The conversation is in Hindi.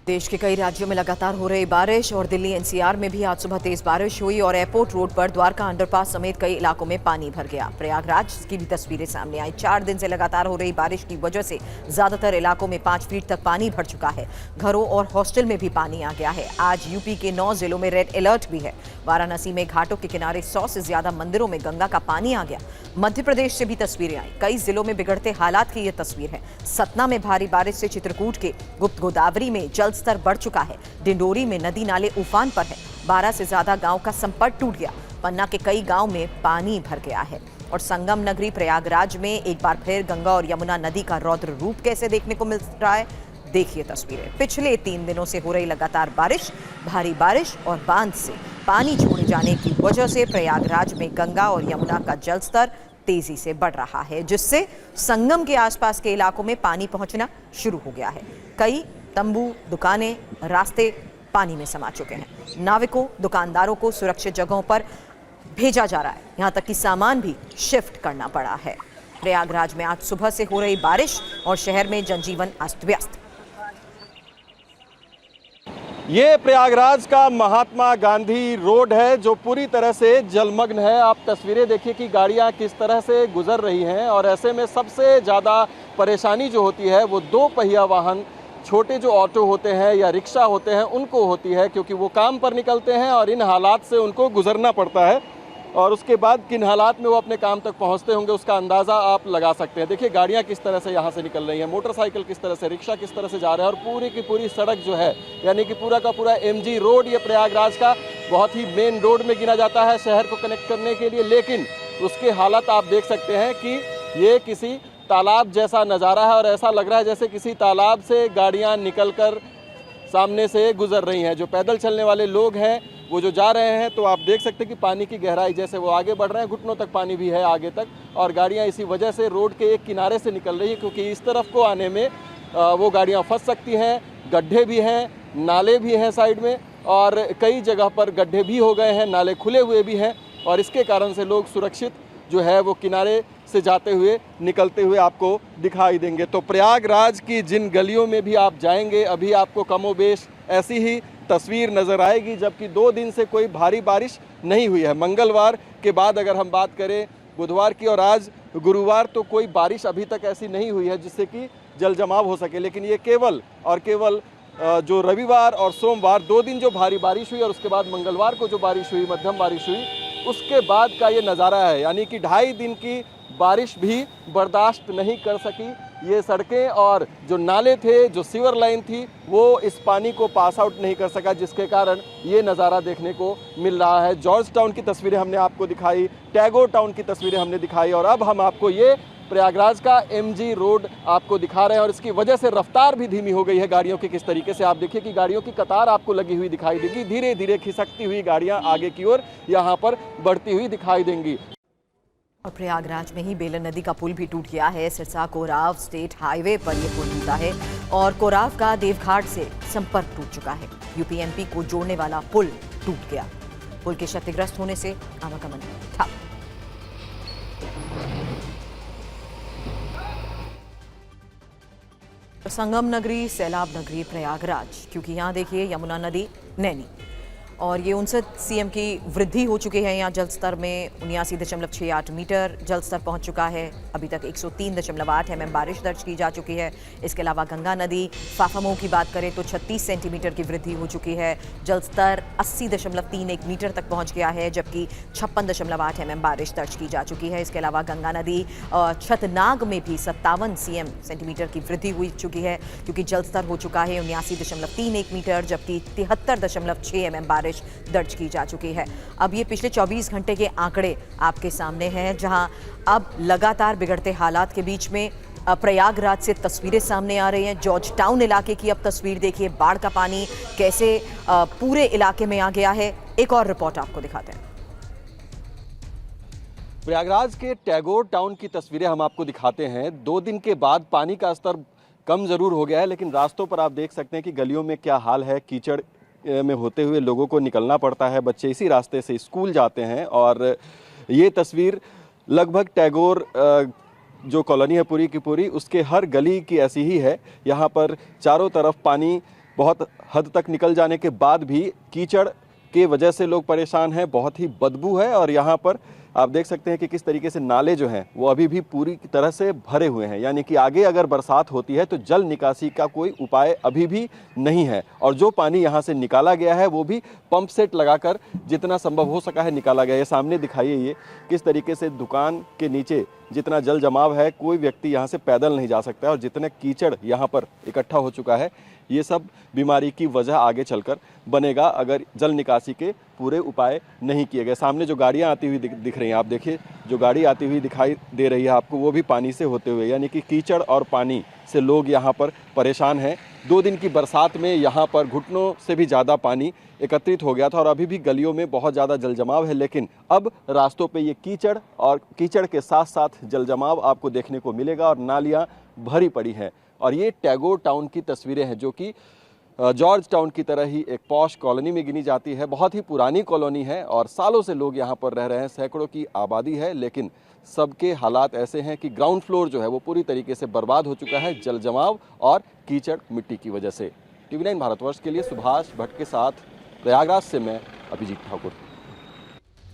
देश के कई राज्यों में लगातार हो रही बारिश और दिल्ली एनसीआर में भी आज सुबह तेज बारिश हुई और एयरपोर्ट रोड पर द्वारका अंडरपास समेत कई इलाकों में पानी भर गया। प्रयागराज की भी तस्वीरें सामने आई। 4 दिन से लगातार हो रही बारिश की वजह से ज्यादातर इलाकों में 5 फीट तक पानी भर चुका है। घरों और हॉस्टल में भी पानी आ गया है। आज यूपी के 9 जिलों में रेड अलर्ट भी है। वाराणसी में घाटों के किनारे 100 से ज्यादा मंदिरों में गंगा का पानी आ गया। मध्य प्रदेश से भी तस्वीरें आई। कई जिलों में बिगड़ते हालात की यह तस्वीर है। सतना में भारी बारिश से चित्रकूट के गुप्त गोदावरी में जल स्तर बढ़ चुका है। डिंडोरी में नदी नाले उफान पर है। 12 से ज्यादा गांव का संपर्क टूट गया। पन्ना के कई गांव में पानी भर गया है। और संगम नगरी प्रयागराज में एक बार फिर गंगा और यमुना नदी का रौद्र रूप कैसे देखने को मिल रहा है, देखिए तस्वीरें। पिछले 3 दिनों से हो रही लगातार बारिश, भारी बारिश और बांध से पानी छोड़े जाने की वजह से प्रयागराज में गंगा और यमुना का जल स्तर तेजी से बढ़ रहा है, जिससे संगम के आसपास के इलाकों में पानी पहुंचना शुरू हो गया है। कई तंबू, दुकानें, रास्ते पानी में समा चुके हैं। नाविकों, दुकानदारों को सुरक्षित जगहों पर भेजा जा रहा है। यहां तक कि सामान भी शिफ्ट करना पड़ा है। प्रयागराज में आज सुबह से हो रही बारिश और शहर में जनजीवन अस्त व्यस्त। ये प्रयागराज का महात्मा गांधी रोड है जो पूरी तरह से जलमग्न है। आप तस्वीरें देखिए कि गाड़ियां किस तरह से गुजर रही हैं और ऐसे में सबसे ज़्यादा परेशानी जो होती है वो 2 पहिया वाहन, छोटे जो ऑटो होते हैं या रिक्शा होते हैं उनको होती है, क्योंकि वो काम पर निकलते हैं और इन हालात से उनको गुजरना पड़ता है। और उसके बाद किन हालात में वो अपने काम तक पहुंचते होंगे उसका अंदाज़ा आप लगा सकते हैं। देखिए गाड़ियां किस तरह से यहाँ से निकल रही हैं, मोटरसाइकिल किस तरह से, रिक्शा किस तरह से जा रहे हैं और पूरी की पूरी सड़क जो है यानी कि पूरा का पूरा एमजी रोड ये प्रयागराज का बहुत ही मेन रोड में गिना जाता है शहर को कनेक्ट करने के लिए। लेकिन उसके हालात आप देख सकते हैं कि ये किसी तालाब जैसा नज़ारा है और ऐसा लग रहा है जैसे किसी तालाब से गाड़ियाँ निकल कर सामने से गुजर रही हैं। जो पैदल चलने वाले लोग हैं वो जो जा रहे हैं तो आप देख सकते हैं कि पानी की गहराई जैसे वो आगे बढ़ रहे हैं, घुटनों तक पानी भी है आगे तक। और गाड़ियां इसी वजह से रोड के एक किनारे से निकल रही है, क्योंकि इस तरफ को आने में वो गाड़ियां फंस सकती हैं। गड्ढे भी हैं, नाले भी हैं साइड में और कई जगह पर गड्ढे भी हो गए हैं, नाले खुले हुए भी हैं और इसके कारण से लोग सुरक्षित जो है वो किनारे से जाते हुए निकलते हुए आपको दिखाई देंगे। तो प्रयागराज की जिन गलियों में भी आप जाएंगे अभी आपको कमोबेश ऐसी ही तस्वीर नज़र आएगी, जबकि 2 दिन से कोई भारी बारिश नहीं हुई है। मंगलवार के बाद अगर हम बात करें बुधवार की और आज गुरुवार, तो कोई बारिश अभी तक ऐसी नहीं हुई है जिससे कि जल जमाव हो सके। लेकिन ये केवल और केवल जो रविवार और सोमवार 2 दिन जो भारी बारिश हुई और उसके बाद मंगलवार को जो बारिश हुई, मध्यम बारिश हुई, उसके बाद का ये नज़ारा है। यानी कि 2.5 दिन की बारिश भी बर्दाश्त नहीं कर सकी ये सड़कें और जो नाले थे, जो सीवर लाइन थी, वो इस पानी को पास आउट नहीं कर सका, जिसके कारण ये नज़ारा देखने को मिल रहा है। जॉर्ज टाउन की तस्वीरें हमने आपको दिखाई, टैगोर टाउन की तस्वीरें हमने दिखाई और अब हम आपको ये प्रयागराज का एमजी रोड आपको दिखा रहे हैं और इसकी वजह से रफ्तार भी धीमी हो गई है गाड़ियों की। किस तरीके से आप देखिए कि गाड़ियों की कतार आपको लगी हुई दिखाई देगी। धीरे धीरे खिसकती हुई गाड़ियां आगे की ओर यहाँ पर बढ़ती हुई दिखाई देंगी। और प्रयागराज में ही बेलन नदी का पुल भी टूट गया है। सिरसा कोराव स्टेट हाईवे पर यह पुल टूटा है और कोराव का देवघाट से संपर्क टूट चुका है। यूपीएमपी को जोड़ने वाला पुल टूट गया। पुल के क्षतिग्रस्त होने से आवागमन ठप। संगम नगरी, सैलाब नगरी प्रयागराज, क्योंकि यहाँ देखिए यमुना नदी, नैनी और ये 59 सीएम की वृद्धि हो चुकी है। यहाँ जल स्तर में 79.68 मीटर जल स्तर पहुँच चुका है। अभी तक 103.8 mm बारिश दर्ज की जा चुकी है। इसके अलावा गंगा नदी फाफामऊ की बात करें तो 36 सेंटीमीटर की वृद्धि हो चुकी है। जल स्तर 80.31 मीटर तक पहुँच गया है, जबकि 56.8 mm बारिश दर्ज की जा चुकी है। इसके अलावा गंगा नदी छतनाग में भी 57 सेंटीमीटर की वृद्धि हुई चुकी है, क्योंकि जल स्तर हो चुका है 79.31 मीटर, जबकि 73.6 mm बारिश दर्ज की जा चुकी है। अब ये पिछले 24 घंटे के आंकड़े आपके सामने हैं, जहां अब लगातार बिगड़ते हालात के बीच में प्रयागराज से तस्वीरें सामने आ रही हैं। जॉर्ज टाउन इलाके की अब तस्वीर देखिए, बाढ़ का पानी कैसे पूरे इलाके में आ गया है। एक और रिपोर्ट आपको दिखाते हैं। प्रयागराज के टैगोर टाउन की तस्वीरें हम आपको दिखाते हैं। 2 दिन के बाद पानी का स्तर कम जरूर हो गया है, लेकिन रास्तों पर आप देख सकते हैं कि गलियों में क्या हाल है। कीचड़ में होते हुए लोगों को निकलना पड़ता है। बच्चे इसी रास्ते से स्कूल जाते हैं और ये तस्वीर लगभग टैगोर जो कॉलोनी है पूरी की पूरी, उसके हर गली की ऐसी ही है। यहाँ पर चारों तरफ पानी बहुत हद तक निकल जाने के बाद भी कीचड़ के वजह से लोग परेशान हैं। बहुत ही बदबू है और यहाँ पर आप देख सकते हैं कि किस तरीके से नाले जो हैं वो अभी भी पूरी तरह से भरे हुए हैं, यानी कि आगे अगर बरसात होती है तो जल निकासी का कोई उपाय अभी भी नहीं है। और जो पानी यहाँ से निकाला गया है वो भी पंप सेट लगाकर जितना संभव हो सका है निकाला गया है। ये सामने दिखाइए ये किस तरीके से दुकान के नीचे जितना जल जमाव है, कोई व्यक्ति यहाँ से पैदल नहीं जा सकता है और जितने कीचड़ यहाँ पर इकट्ठा हो चुका है, ये सब बीमारी की वजह आगे चलकर बनेगा अगर जल निकासी के पूरे उपाय नहीं किए गए। सामने जो गाड़ियाँ आती हुई दिख रही हैं, आप देखिए जो गाड़ी आती हुई दिखाई दे रही है आपको, वो भी पानी से होते हुए, यानी कि कीचड़ और पानी से लोग यहाँ पर परेशान हैं। 2 दिन की बरसात में यहाँ पर घुटनों से भी ज़्यादा पानी एकत्रित हो गया था और अभी भी गलियों में बहुत ज़्यादा जल जमाव है, लेकिन अब रास्तों पे ये कीचड़ और कीचड़ के साथ साथ जल जमाव आपको देखने को मिलेगा और नालियाँ भरी पड़ी हैं। और ये टैगोर टाउन की तस्वीरें हैं जो कि जॉर्ज टाउन की तरह ही एक पॉश कॉलोनी में गिनी जाती है। बहुत ही पुरानी कॉलोनी है और सालों से लोग यहाँ पर रह रहे हैं, सैकड़ों की आबादी है, लेकिन सबके हालात ऐसे हैं कि ग्राउंड फ्लोर जो है वो पूरी तरीके से बर्बाद हो चुका है जल जमाव और कीचड़ मिट्टी की वजह से। TV9 भारतवर्ष के लिए सुभाष भट्ट के साथ प्रयागराज से मैं अभिजीत ठाकुर।